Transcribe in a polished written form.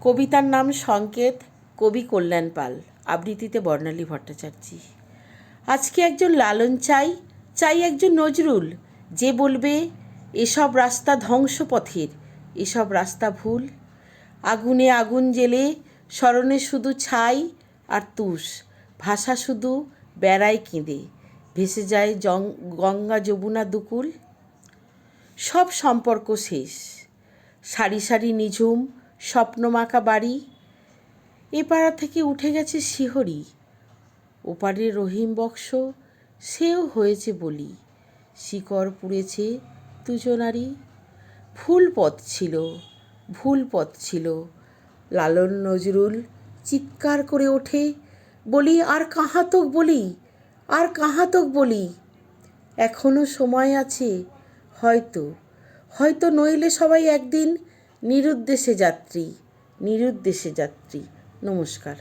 কবিতার নাম সংকেত, কবি কল্যাণ পাল, আবৃত্তিতে বর্ণালী ভট্টাচার্য। আজকে একজন লালন চাই, চাই একজন নজরুল, যে বলবে এসব রাস্তা ধ্বংসপথের, এসব রাস্তা ভুল। আগুনে আগুন জ্বেলে স্মরণে শুধু ছাই আর তুষ, ভাষা শুধু বেড়ায় কেঁদে, ভেসে যায় গঙ্গা যমুনা দুকুল। সব সম্পর্ক শেষ, সারি সারি নিঝুম স্বপ্নমাখা বাড়ি। এ পাড়া থেকে উঠে গেছে শিহরি, ওপারে রহিম বক্স সেও হয়েছে বলি। শিকড় পুড়েছে দুজনারই। ভুল পথ ছিল, ভুল পথ ছিল। লালন নজরুল চিৎকার করে ওঠে, বলি আর কাহা তোক বলি, আর কাহা তোক বলি। এখনো সময় আছে, হয়তো হয়তো নইলে সবাই একদিন নিরুদ্দেশে যাত্রী, নিরুদ্দেশে যাত্রী। নমস্কার।